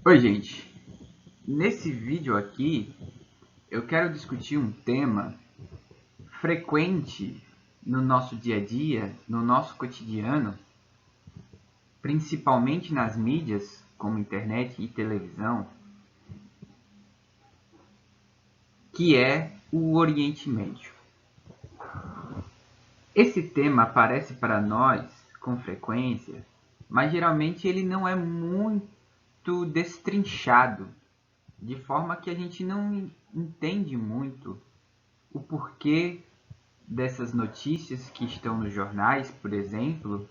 Oi, gente. Nesse vídeo aqui, eu quero discutir um tema frequente no nosso dia a dia, no nosso cotidiano, principalmente nas mídias, como internet e televisão, que é o Oriente Médio. Esse tema aparece para nós com frequência, mas geralmente ele não é muito destrinchado, de forma que a gente não entende muito o porquê dessas notícias que estão nos jornais, por exemplo,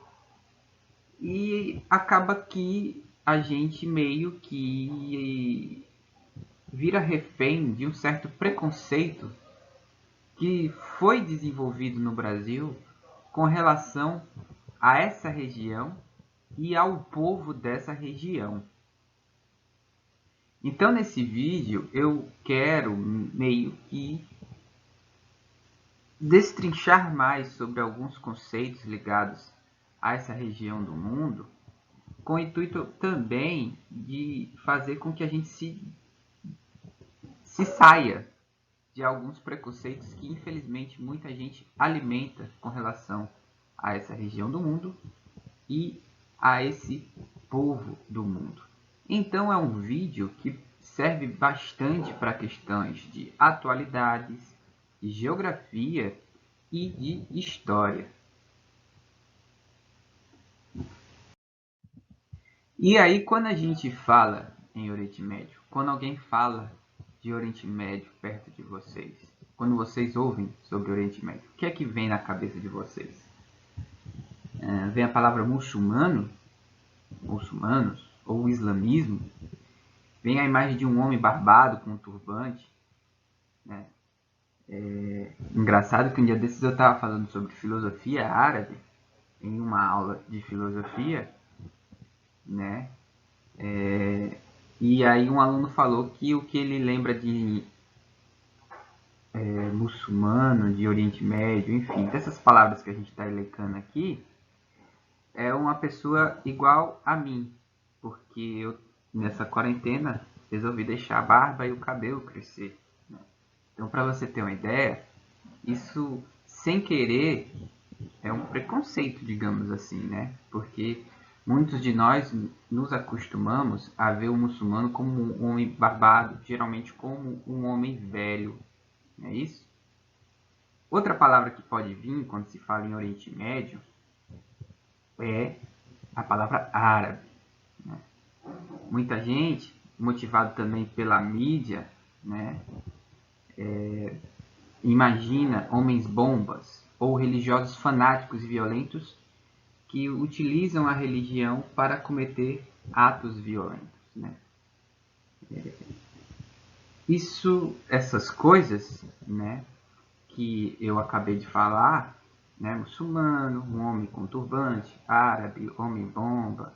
e acaba que a gente meio que vira refém de um certo preconceito que foi desenvolvido no Brasil com relação a essa região e ao povo dessa região. Então, nesse vídeo, eu quero meio que destrinchar mais sobre alguns conceitos ligados a essa região do mundo, com o intuito também de fazer com que a gente se saia de alguns preconceitos que infelizmente muita gente alimenta com relação a essa região do mundo e a esse povo do mundo. Então é um vídeo que serve bastante para questões de atualidades, de geografia e de história. E aí, quando a gente fala em Oriente Médio, quando alguém fala de Oriente Médio perto de vocês, quando vocês ouvem sobre Oriente Médio, o que é que vem na cabeça de vocês? Vem a palavra muçulmano, muçulmanos, ou islamismo? Vem a imagem de um homem barbado com um turbante, né? Engraçado que um dia desses eu estava falando sobre filosofia árabe, em uma aula de filosofia, né? E aí um aluno falou que o que ele lembra de muçulmano, de Oriente Médio, enfim, dessas palavras que a gente está elecando aqui, é uma pessoa igual a mim, porque eu, nessa quarentena, resolvi deixar a barba e o cabelo crescer. Né? Então, para você ter uma ideia, isso, sem querer, é um preconceito, digamos assim, né? Porque muitos de nós nos acostumamos a ver o muçulmano como um homem barbado, geralmente como um homem velho, não é isso? Outra palavra que pode vir quando se fala em Oriente Médio é a palavra árabe. Né? Muita gente, motivado também pela mídia, né, imagina homens bombas ou religiosos fanáticos e violentos que utilizam a religião para cometer atos violentos. Né? Essas coisas, né, que eu acabei de falar, né, muçulmano, um homem com turbante, árabe, homem-bomba,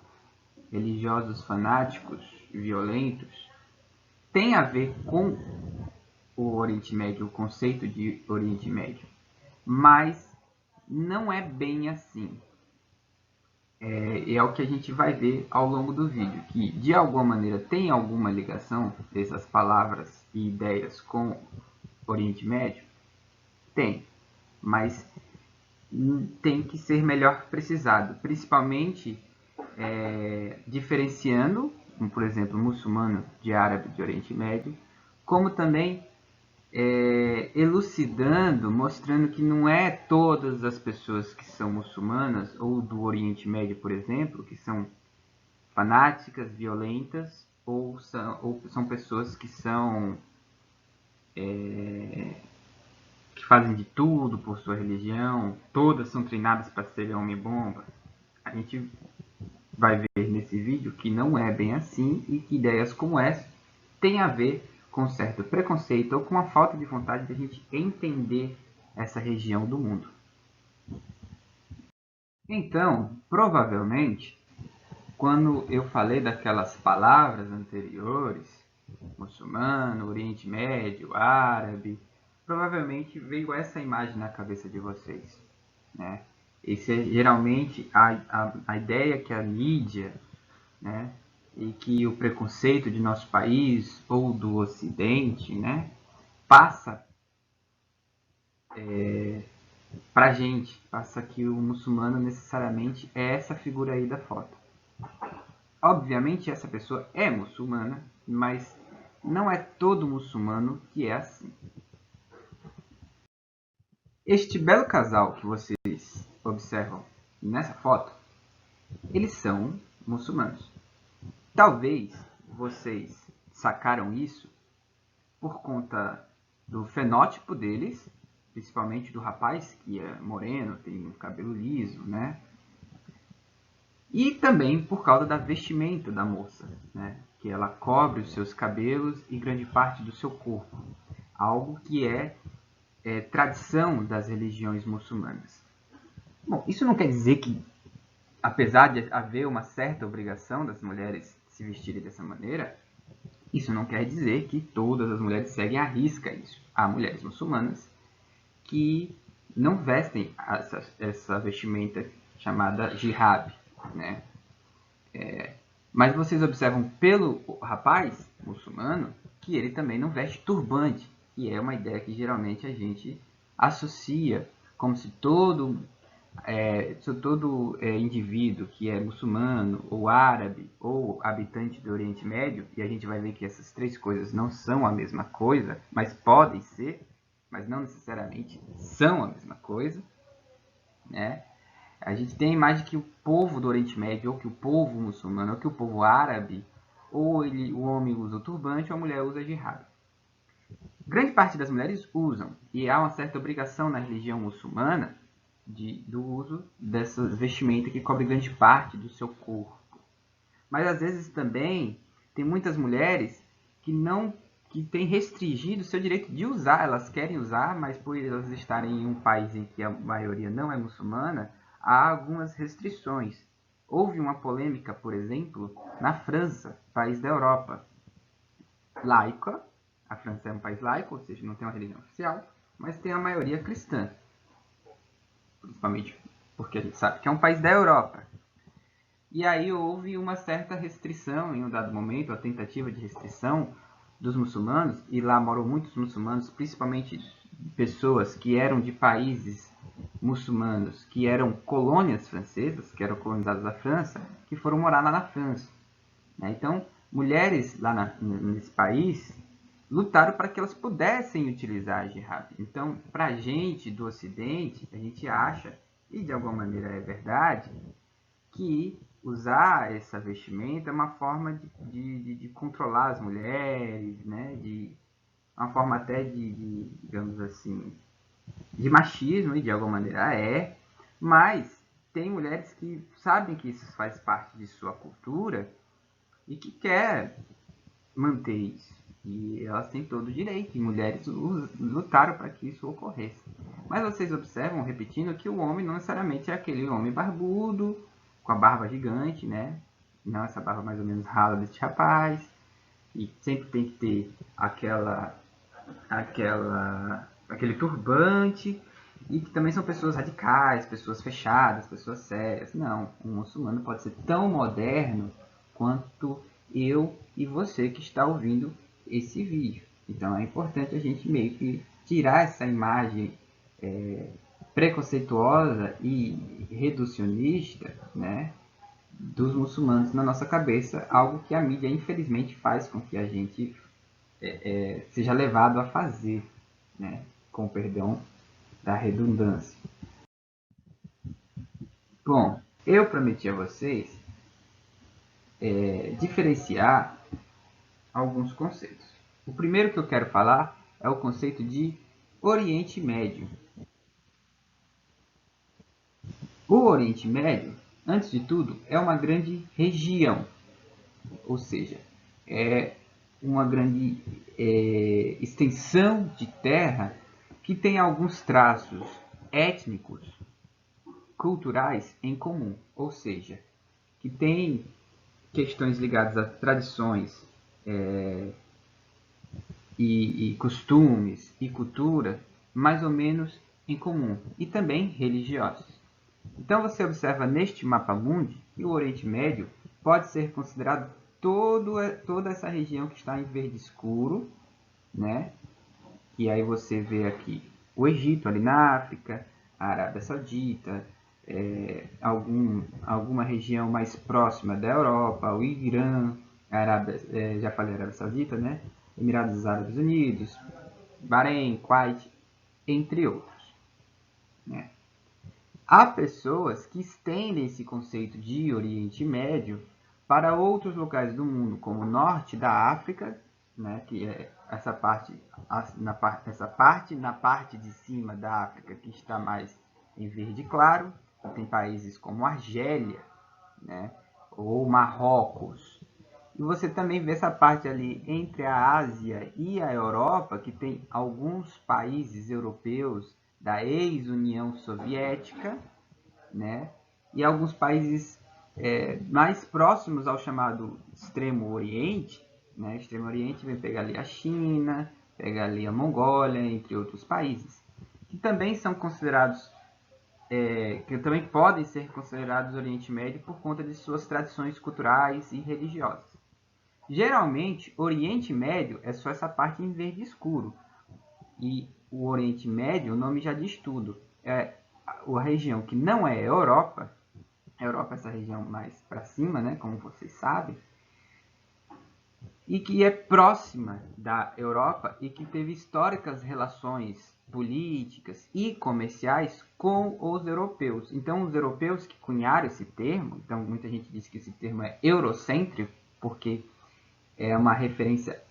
religiosos fanáticos violentos, tem a ver com o Oriente Médio, o conceito de Oriente Médio, mas não é bem assim. É o que a gente vai ver ao longo do vídeo, que de alguma maneira tem alguma ligação dessas palavras e ideias com Oriente Médio? Tem, mas tem que ser melhor precisado, principalmente diferenciando, por exemplo, muçulmano de árabe de Oriente Médio, como também elucidando, mostrando que não é todas as pessoas que são muçulmanas ou do Oriente Médio, por exemplo, que são fanáticas, violentas, ou são pessoas que são que fazem de tudo por sua religião, todas são treinadas para serem homem-bomba. A gente vai ver nesse vídeo que não é bem assim e que ideias como essa têm a ver com certo preconceito ou com a falta de vontade de a gente entender essa região do mundo. Então, provavelmente, quando eu falei daquelas palavras anteriores, muçulmano, Oriente Médio, árabe, provavelmente veio essa imagem na cabeça de vocês. Né? Esse é geralmente a ideia que a mídia, né, e que o preconceito de nosso país ou do Ocidente, né, passa pra gente, passa que o muçulmano necessariamente é essa figura aí da foto. Obviamente essa pessoa é muçulmana, mas não é todo muçulmano que é assim. Este belo casal que vocês observam nessa foto, eles são muçulmanos. Talvez vocês sacaram isso por conta do fenótipo deles, principalmente do rapaz, que é moreno, tem um cabelo liso, né? E também por causa da vestimenta da moça, né? Que ela cobre os seus cabelos e grande parte do seu corpo, algo que é tradição das religiões muçulmanas. Bom, isso não quer dizer que, apesar de haver uma certa obrigação das mulheres se vestirem dessa maneira, isso não quer dizer que todas as mulheres seguem à risca isso. Há mulheres muçulmanas que não vestem essa vestimenta chamada jihad, né? Mas vocês observam pelo rapaz muçulmano que ele também não veste turbante, que é uma ideia que geralmente a gente associa como se todo indivíduo que é muçulmano ou árabe ou habitante do Oriente Médio, e a gente vai ver que essas três coisas não são a mesma coisa, mas podem ser, mas não necessariamente são a mesma coisa, né? A gente tem a imagem que o povo do Oriente Médio, ou que o povo muçulmano, ou que o povo árabe, ou o homem usa o turbante ou a mulher usa jihad. Grande parte das mulheres usam, e há uma certa obrigação na religião muçulmana do uso dessa vestimenta que cobre grande parte do seu corpo. Mas às vezes também tem muitas mulheres que têm restringido o seu direito de usar. Elas querem usar, mas por elas estarem em um país em que a maioria não é muçulmana, há algumas restrições. Houve uma polêmica, por exemplo, na França, país da Europa, laica. A França é um país laico, ou seja, não tem uma religião oficial, mas tem a maioria cristã. Principalmente porque a gente sabe que é um país da Europa. E aí houve uma certa restrição, em um dado momento, a tentativa de restrição dos muçulmanos, e lá moram muitos muçulmanos, principalmente pessoas que eram de países muçulmanos, que eram colônias francesas, que eram colonizadas da França, que foram morar lá na França. Então, mulheres lá nesse país lutaram para que elas pudessem utilizar a jihad. Então, para a gente do Ocidente, a gente acha, e de alguma maneira é verdade, que usar essa vestimenta é uma forma de controlar as mulheres, né? Uma forma até digamos assim, de machismo, e de alguma maneira mas tem mulheres que sabem que isso faz parte de sua cultura e que quer manter isso. E elas têm todo o direito, e mulheres lutaram para que isso ocorresse. Mas vocês observam, repetindo, que o homem não necessariamente é aquele homem barbudo, com a barba gigante, né? Não essa barba mais ou menos rala desse rapaz. E sempre tem que ter aquele turbante. E que também são pessoas radicais, pessoas fechadas, pessoas sérias. Não, um muçulmano pode ser tão moderno quanto eu e você que está ouvindo esse vídeo. Então é importante a gente meio que tirar essa imagem preconceituosa e reducionista, né, dos muçulmanos na nossa cabeça, algo que a mídia infelizmente faz com que a gente seja levado a fazer, né, com perdão da redundância. Bom, eu prometi a vocês diferenciar alguns conceitos. O primeiro que eu quero falar é o conceito de Oriente Médio. O Oriente Médio, antes de tudo, é uma grande região, ou seja, é uma grande extensão de terra que tem alguns traços étnicos, culturais em comum, ou seja, que tem questões ligadas a tradições e costumes e cultura mais ou menos em comum, e também religiosos. Então você observa neste mapa mundi que o Oriente Médio pode ser considerado toda essa região que está em verde escuro, né? E aí você vê aqui o Egito ali na África, a Arábia Saudita, alguma região mais próxima da Europa, o Irã, já falei Arábia Saudita, né? Emirados Árabes Unidos, Bahrein, Kuwait, entre outros, né? Há pessoas que estendem esse conceito de Oriente Médio para outros locais do mundo, como o norte da África, né, que é essa parte na parte de cima da África que está mais em verde claro. Tem países como Argélia, né, ou Marrocos. E você também vê essa parte ali entre a Ásia e a Europa, que tem alguns países europeus da ex-União Soviética, né? E alguns países mais próximos ao chamado Extremo Oriente, né? Extremo Oriente vem pegar ali a China, pega ali a Mongólia, entre outros países, que também são considerados, que também podem ser considerados Oriente Médio por conta de suas tradições culturais e religiosas. Geralmente, Oriente Médio é só essa parte em verde escuro. E o Oriente Médio, o nome já diz tudo. É a região que não é Europa. A Europa é essa região mais para cima, né, como vocês sabem. E que é próxima da Europa e que teve históricas relações políticas e comerciais com os europeus. Então, os europeus que cunharam esse termo, então muita gente diz que esse termo é eurocêntrico, porque é uma referência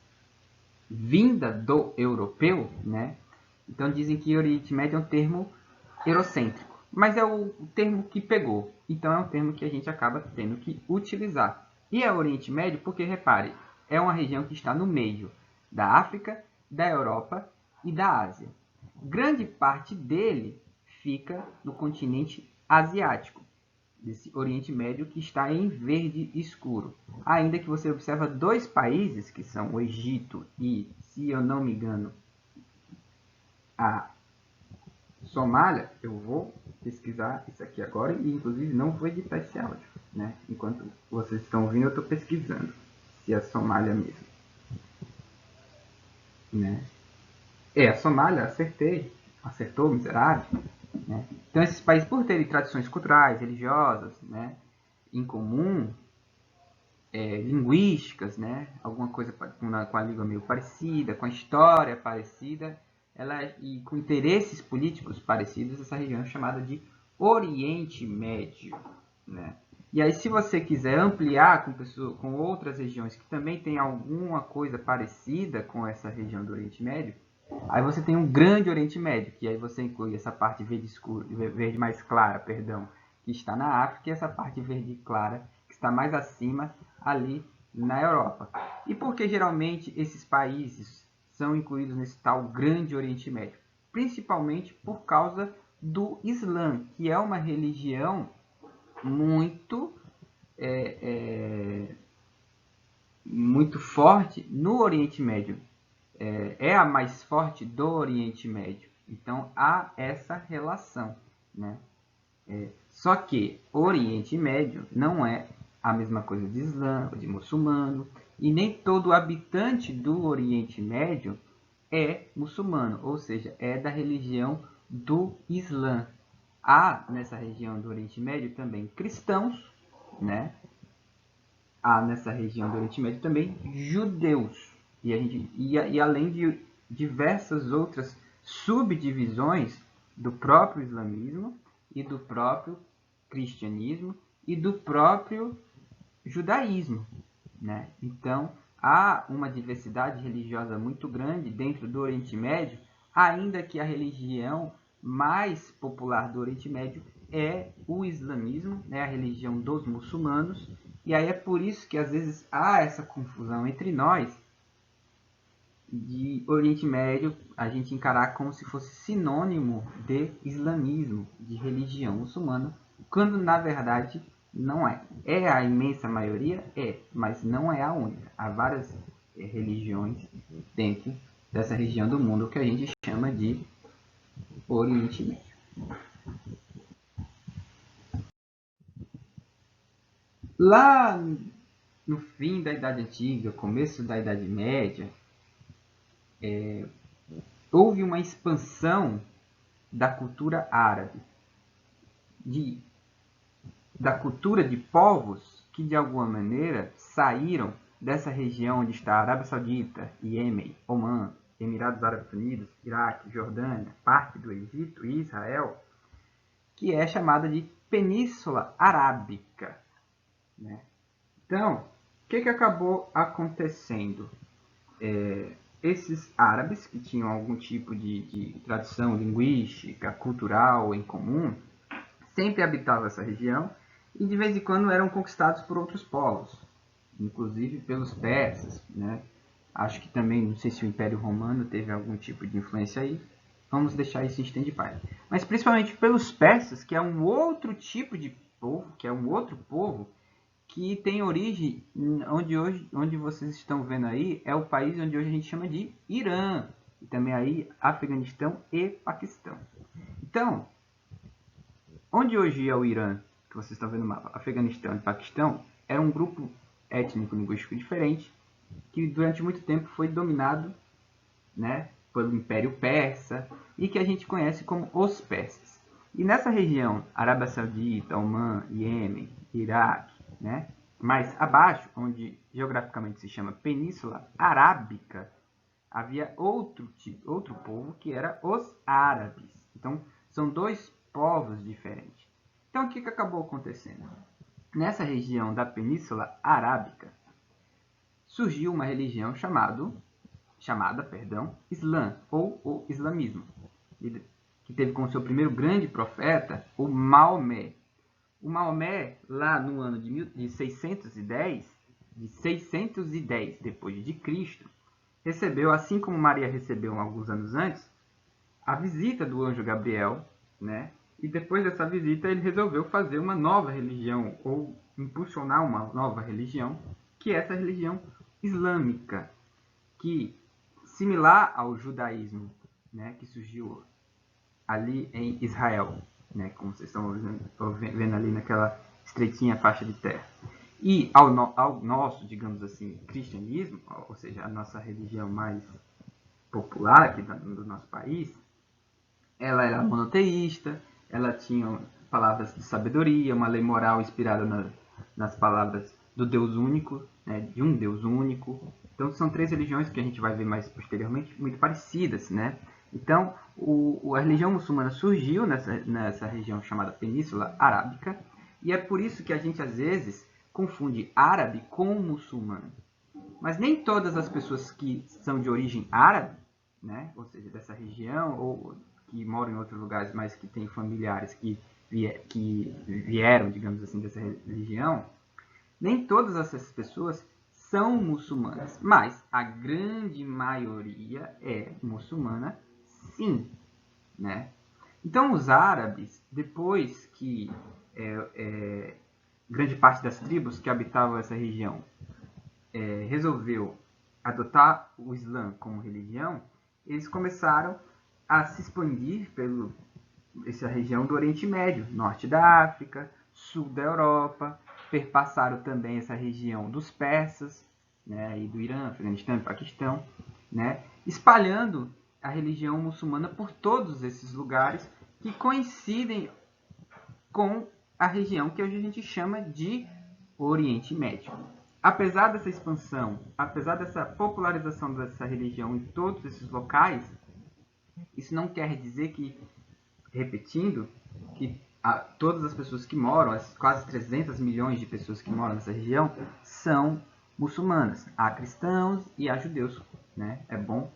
vinda do europeu, né? Então dizem que Oriente Médio é um termo eurocêntrico, mas é o termo que pegou. Então é um termo que a gente acaba tendo que utilizar. E é Oriente Médio porque, repare, é uma região que está no meio da África, da Europa e da Ásia. Grande parte dele fica no continente asiático, desse Oriente Médio que está em verde escuro. Ainda que você observa dois países, que são o Egito e, se eu não me engano, a Somália. Eu vou pesquisar isso aqui agora e, inclusive, não vou editar esse áudio, né? Enquanto vocês estão ouvindo, eu estou pesquisando se é a Somália mesmo, né? A Somália, acertei. Acertou, miserável. Né? Então, esses países, por terem tradições culturais, religiosas, né, em comum, linguísticas, né, alguma coisa com a língua meio parecida, com a história parecida, e com interesses políticos parecidos, essa região é chamada de Oriente Médio. Né? E aí, se você quiser ampliar com outras regiões que também têm alguma coisa parecida com essa região do Oriente Médio, aí você tem um grande Oriente Médio, que aí você inclui essa parte verde escuro, verde mais clara, perdão, que está na África, e essa parte verde clara, que está mais acima, ali na Europa. E por que geralmente esses países são incluídos nesse tal grande Oriente Médio? Principalmente por causa do Islã, que é uma religião muito muito forte no Oriente Médio. É a mais forte do Oriente Médio. Então há essa relação, né? Só que Oriente Médio não é a mesma coisa de Islã, de muçulmano, e nem todo habitante do Oriente Médio é muçulmano, ou seja, é da religião do Islã. Há nessa região do Oriente Médio também cristãos, né? Há nessa região do Oriente Médio também judeus. E além de diversas outras subdivisões do próprio islamismo e do próprio cristianismo e do próprio judaísmo. Né? Então, há uma diversidade religiosa muito grande dentro do Oriente Médio, ainda que a religião mais popular do Oriente Médio é o islamismo, né? A religião dos muçulmanos. E aí é por isso que às vezes há essa confusão entre nós de Oriente Médio a gente encarar como se fosse sinônimo de islamismo, de religião muçulmana, quando na verdade não é. É a imensa maioria? É, mas não é a única. Há várias religiões dentro dessa região do mundo que a gente chama de Oriente Médio. Lá no fim da Idade Antiga, começo da Idade Média, houve uma expansão da cultura árabe, da cultura de povos que de alguma maneira saíram dessa região onde está a Arábia Saudita, Iêmen, Omã, Emirados Árabes Unidos, Iraque, Jordânia, parte do Egito e Israel, que é chamada de Península Arábica, né? Então, o que acabou acontecendo? Esses árabes, que tinham algum tipo de tradição linguística, cultural em comum, sempre habitavam essa região e de vez em quando eram conquistados por outros povos, inclusive pelos persas, né? Acho que também, não sei se o Império Romano teve algum tipo de influência aí, vamos deixar isso em stand-by. Mas principalmente pelos persas, que é um outro tipo de povo, que é um outro povo, que tem origem onde vocês estão vendo aí, é o país onde hoje a gente chama de Irã, e também aí Afeganistão e Paquistão. Então, onde hoje é o Irã, que vocês estão vendo no mapa, Afeganistão e Paquistão, era um grupo étnico-linguístico diferente, que durante muito tempo foi dominado, né, pelo Império Persa, e que a gente conhece como os persas. E nessa região, Arábia Saudita, Omã, Iêmen, Iraque, né, mais abaixo, onde geograficamente se chama Península Arábica, havia outro povo que era os árabes. Então, são dois povos diferentes. Então, o que acabou acontecendo? Nessa região da Península Arábica, surgiu uma religião chamada Islã, ou o islamismo, que teve como seu primeiro grande profeta o Maomé. O Maomé, lá no ano de 610 depois de Cristo, recebeu, assim como Maria recebeu alguns anos antes, a visita do anjo Gabriel, né? E depois dessa visita ele resolveu fazer uma nova religião, ou impulsionar uma nova religião, que é essa religião islâmica, que similar ao judaísmo, né, que surgiu ali em Israel, né, como vocês estão vendo ali naquela estreitinha faixa de terra. E ao nosso, digamos assim, cristianismo, ou seja, a nossa religião mais popular aqui do nosso país, ela era monoteísta, ela tinha palavras de sabedoria, uma lei moral inspirada nas palavras do Deus único, né, de um Deus único. Então são três religiões que a gente vai ver mais posteriormente, muito parecidas, né? Então a religião muçulmana surgiu nessa região chamada Península Arábica, e é por isso que a gente às vezes confunde árabe com muçulmano. Mas nem todas as pessoas que são de origem árabe, né, ou seja, dessa região, ou que moram em outros lugares, mas que têm familiares que vieram, digamos assim, dessa religião, nem todas essas pessoas são muçulmanas, mas a grande maioria é muçulmana, sim, né? Então os árabes, depois que grande parte das tribos que habitavam essa região resolveu adotar o Islã como religião, eles começaram a se expandir pela essa região do Oriente Médio, norte da África, sul da Europa, perpassaram também essa região dos persas, né, e do Irã, Afeganistão e Paquistão, né, espalhando a religião muçulmana por todos esses lugares que coincidem com a região que hoje a gente chama de Oriente Médio. Apesar dessa expansão, apesar dessa popularização dessa religião em todos esses locais, isso não quer dizer que, repetindo, que todas as pessoas que moram, as quase 300 milhões de pessoas que moram nessa região, são muçulmanas. Há cristãos e há judeus, né? É bom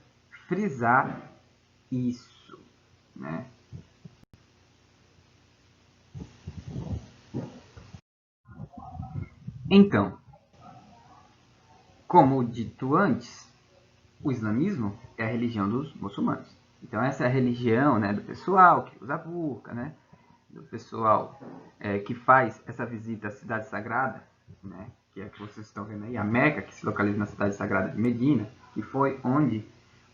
frisar isso, né? Então, como dito antes, o islamismo é a religião dos muçulmanos. Então essa é a religião, né, do pessoal que usa burca, né, do pessoal que faz essa visita à cidade sagrada, né, que é a que vocês estão vendo aí, a Meca, que se localiza na cidade sagrada de Medina, que foi onde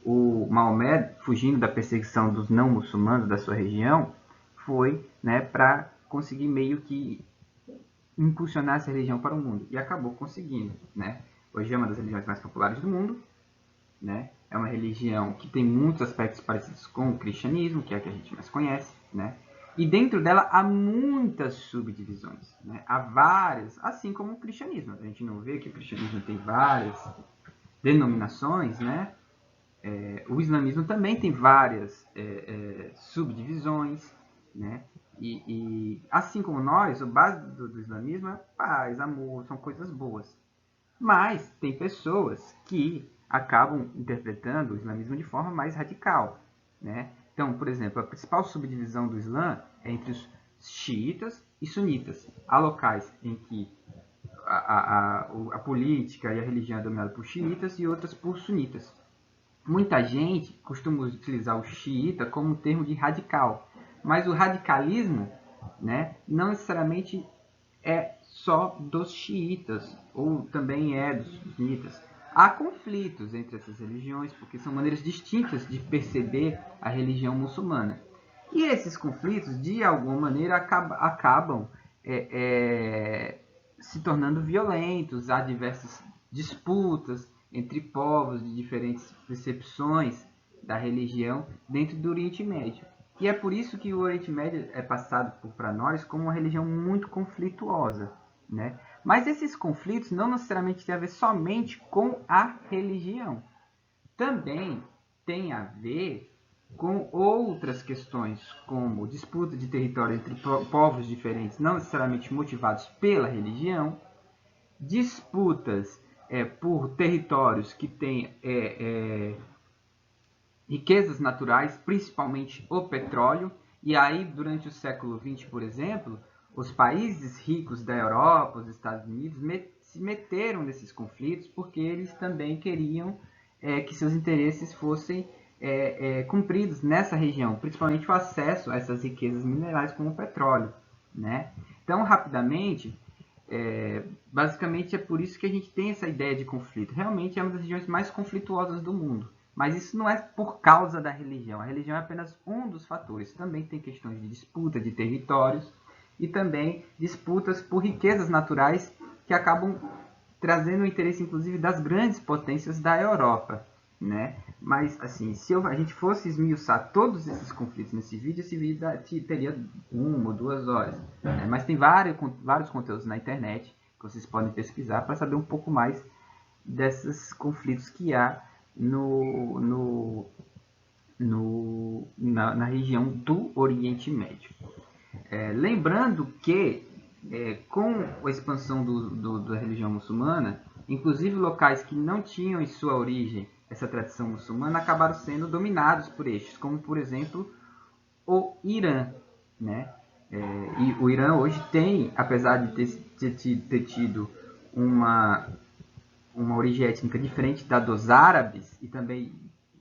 o Maomé, fugindo da perseguição dos não muçulmanos da sua região, foi, né, para conseguir meio que impulsionar essa religião para o mundo. E acabou conseguindo, né? Hoje é uma das religiões mais populares do mundo, né? É uma religião que tem muitos aspectos parecidos com o cristianismo, que é a que a gente mais conhece, né? E dentro dela há muitas subdivisões, né? Há várias, assim como o cristianismo. A gente não vê que o cristianismo tem várias denominações, né? O islamismo também tem várias subdivisões, né? E assim como nós, a base do islamismo é paz, amor, são coisas boas. Mas tem pessoas que acabam interpretando o islamismo de forma mais radical, né? Então, por exemplo, a principal subdivisão do Islã é entre os xiitas e sunitas. Há locais em que a política e a religião é dominada por xiitas e outras por sunitas. Muita gente costuma utilizar o xiita como um termo de radical, mas o radicalismo, né, não necessariamente é só dos xiitas, ou também é dos sunitas. Há conflitos entre essas religiões, porque são maneiras distintas de perceber a religião muçulmana. E esses conflitos, de alguma maneira, acabam se tornando violentos. Há diversas disputas entre povos de diferentes percepções da religião dentro do Oriente Médio. E é por isso que o Oriente Médio é passado para nós como uma religião muito conflituosa, né? Mas esses conflitos não necessariamente têm a ver somente com a religião. Também tem a ver com outras questões, como disputa de território entre povos diferentes, não necessariamente motivados pela religião, disputas por territórios que têm riquezas naturais, principalmente o petróleo, e aí durante o século XX, por exemplo, os países ricos da Europa, os Estados Unidos, se meteram nesses conflitos porque eles também queriam que seus interesses fossem cumpridos nessa região, principalmente o acesso a essas riquezas minerais como o petróleo, né? Então, rapidamente, basicamente é por isso que a gente tem essa ideia de conflito. Realmente é uma das regiões mais conflituosas do mundo. Mas isso não é por causa da religião. A religião é apenas um dos fatores. Também tem questões de disputa de territórios e também disputas por riquezas naturais que acabam trazendo o interesse, inclusive, das grandes potências da Europa, né? Mas, assim, se a gente fosse esmiuçar todos esses conflitos nesse vídeo, esse vídeo teria 1 ou 2 horas. Né? Mas tem vários conteúdos na internet que vocês podem pesquisar para saber um pouco mais desses conflitos que há na região do Oriente Médio. Lembrando que, com a expansão da religião muçulmana, inclusive locais que não tinham em sua origem essa tradição muçulmana acabaram sendo dominados por estes, como, por exemplo, o Irã. Né? E o Irã hoje tem, apesar de ter tido uma origem étnica diferente da dos árabes e também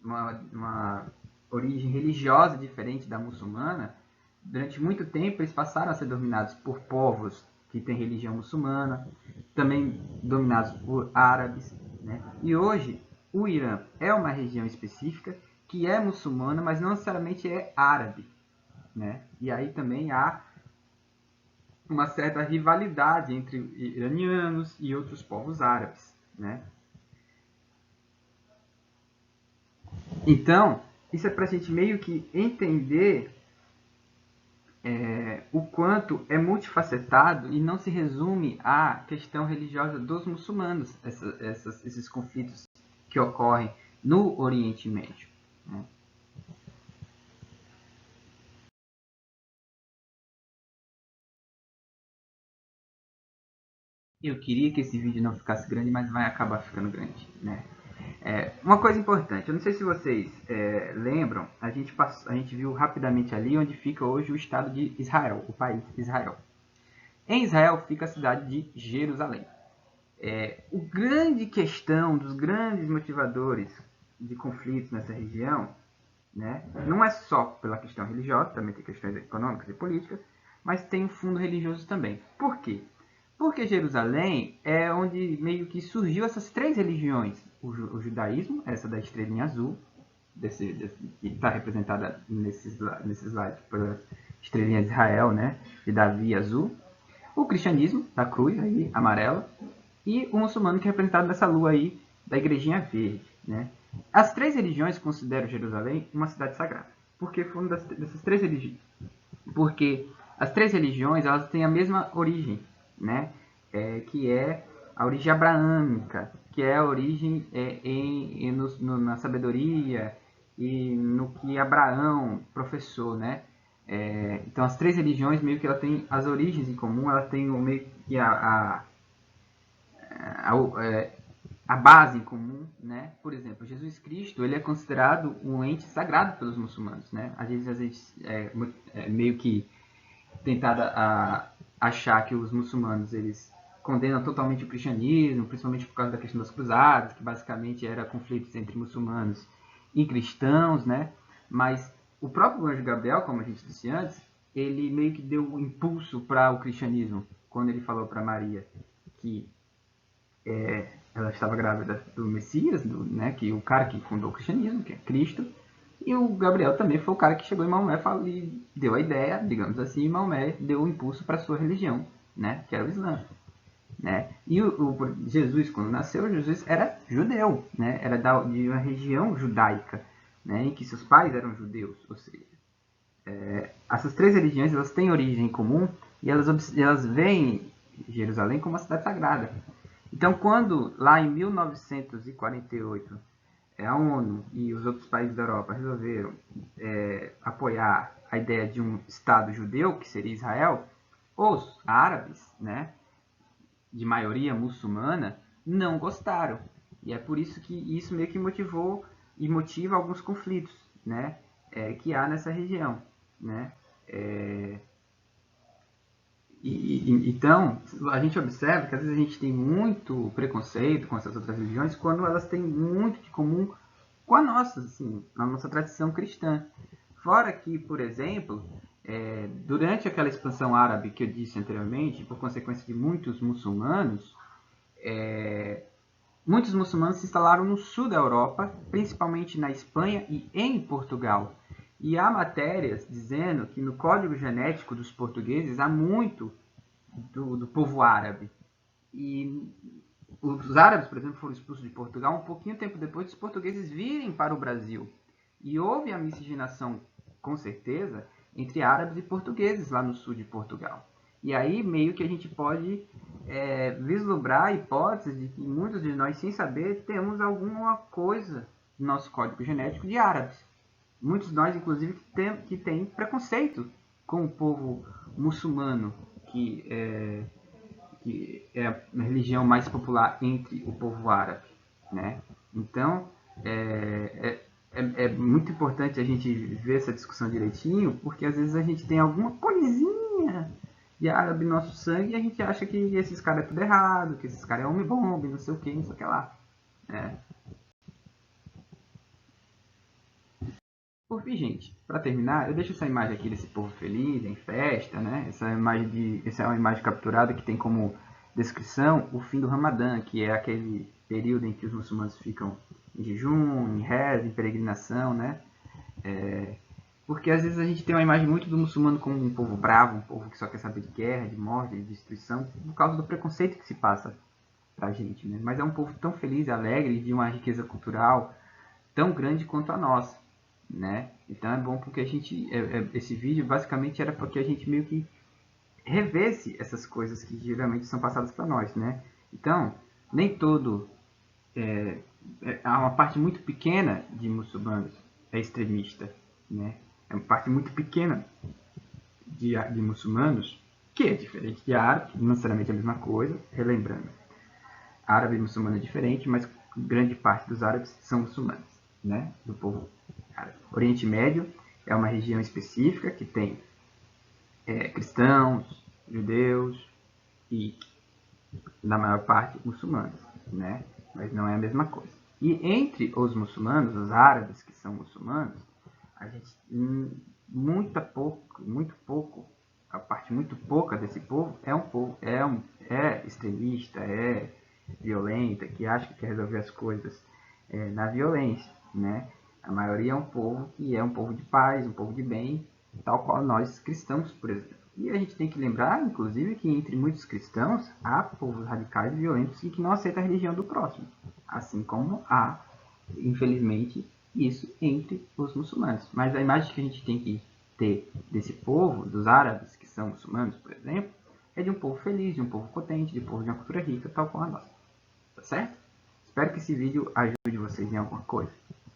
uma origem religiosa diferente da muçulmana, durante muito tempo eles passaram a ser dominados por povos que têm religião muçulmana, também dominados por árabes, né? E hoje o Irã é uma região específica que é muçulmana, mas não necessariamente é árabe, né? E aí também há uma certa rivalidade entre iranianos e outros povos árabes, né? Então, isso é para a gente meio que entender o quanto é multifacetado e não se resume à questão religiosa dos muçulmanos, esses conflitos que ocorrem no Oriente Médio. Né? Eu queria que esse vídeo não ficasse grande, mas vai acabar ficando grande. Né? Uma coisa importante, eu não sei se vocês lembram, a gente viu rapidamente ali onde fica hoje o Estado de Israel, o país Israel. Em Israel fica a cidade de Jerusalém. O grande questão dos grandes motivadores de conflitos nessa região, né, não é só pela questão religiosa, também tem questões econômicas e políticas, mas tem um fundo religioso também. Por quê? Porque Jerusalém é onde meio que surgiu essas três religiões. O judaísmo, essa da estrelinha azul, que está representada nesse slide pela estrelinha de Israel, né, de Davi azul. o cristianismo, da cruz aí, amarela, e o muçulmano, que é representado nessa lua aí, da igrejinha verde, né? As três religiões consideram Jerusalém uma cidade sagrada. Por que foi uma dessas três religiões? Porque as três religiões, elas têm a mesma origem, né? Que é a origem abraâmica, que é a origem na sabedoria e no que Abraão professou, né? Então as três religiões meio que ela tem as origens em comum, ela tem meio que a base em comum, né? Por exemplo, Jesus Cristo, ele é considerado um ente sagrado pelos muçulmanos, né? Às vezes meio que tentado a achar que os muçulmanos eles condenam totalmente o cristianismo, principalmente por causa da questão das cruzadas, que basicamente era conflitos entre muçulmanos e cristãos, né? Mas o próprio anjo Gabriel, como a gente disse antes, ele meio que deu um impulso para o cristianismo quando ele falou para Maria que ela estava grávida do Messias, né, que o cara que fundou o cristianismo, que é Cristo, e o Gabriel também foi o cara que chegou em Maomé e deu a ideia, digamos assim, e Maomé deu o impulso para a sua religião, né, que era o Islã. Né? E Jesus, quando nasceu, Jesus era judeu, né? Era de uma região judaica, né? Em que seus pais eram judeus. Ou seja, essas três religiões elas têm origem em comum e elas veem Jerusalém como uma cidade sagrada. Então, quando lá em 1948 a ONU e os outros países da Europa resolveram apoiar a ideia de um Estado judeu, que seria Israel, os árabes, né, de maioria muçulmana, não gostaram. E é por isso que isso meio que motivou e motiva alguns conflitos, né, que há nessa região, né. Então, a gente observa que às vezes a gente tem muito preconceito com essas outras religiões quando elas têm muito de comum com a nossa, assim, a nossa tradição cristã. Fora que, por exemplo, durante aquela expansão árabe que eu disse anteriormente, por consequência de muitos muçulmanos se instalaram no sul da Europa, principalmente na Espanha e em Portugal. E há matérias dizendo que no código genético dos portugueses há muito do povo árabe. E os árabes, por exemplo, foram expulsos de Portugal um pouquinho tempo depois dos portugueses virem para o Brasil. E houve a miscigenação, com certeza, entre árabes e portugueses lá no sul de Portugal. E aí meio que a gente pode vislumbrar a hipótese de que muitos de nós, sem saber, temos alguma coisa no nosso código genético de árabes. Muitos de nós, inclusive, que têm preconceito com o povo muçulmano, que é a religião mais popular entre o povo árabe, né? Então, é muito importante a gente ver essa discussão direitinho, porque às vezes a gente tem alguma coisinha de árabe no nosso sangue e a gente acha que esses caras é tudo errado, que esses caras é homem-bomba, não sei o que, não sei o que lá. Por fim, gente, para terminar, eu deixo essa imagem aqui desse povo feliz, em festa, né? Essa é uma imagem capturada que tem como descrição o fim do Ramadã, que é aquele período em que os muçulmanos ficam em jejum, em reza, em peregrinação, né? Porque às vezes a gente tem uma imagem muito do muçulmano como um povo bravo, um povo que só quer saber de guerra, de morte, de destruição, por causa do preconceito que se passa pra gente, né? Mas é um povo tão feliz, alegre, de uma riqueza cultural tão grande quanto a nossa, né? Então é bom porque a gente, esse vídeo basicamente era porque a gente meio que revesse essas coisas que geralmente são passadas para nós, né? Então, nem todo, há uma parte muito pequena de muçulmanos é extremista, né? É uma parte muito pequena de muçulmanos que é diferente de árabe, não necessariamente a mesma coisa, relembrando. Árabe e muçulmano é diferente, mas grande parte dos árabes são muçulmanos, né? Do povo árabe. Oriente Médio é uma região específica que tem cristãos, judeus e, na maior parte, muçulmanos, né? Mas não é a mesma coisa. E entre os muçulmanos, os árabes que são muçulmanos, a gente muito pouco, a parte muito pouca desse povo é um povo é extremista, é violenta, que acha que quer resolver as coisas na violência, né? A maioria é um povo que é um povo de paz, um povo de bem, tal qual nós cristãos, por exemplo, E a gente tem que lembrar, inclusive, que entre muitos cristãos há povos radicais e violentos e que não aceitam a religião do próximo. Assim como há, infelizmente, isso entre os muçulmanos. Mas a imagem que a gente tem que ter desse povo, dos árabes, que são muçulmanos, por exemplo, é de um povo feliz, de um povo potente, de um povo de uma cultura rica, tal como a nossa. Tá certo? Espero que esse vídeo ajude vocês em alguma coisa.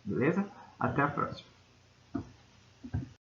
Beleza? Até a próxima.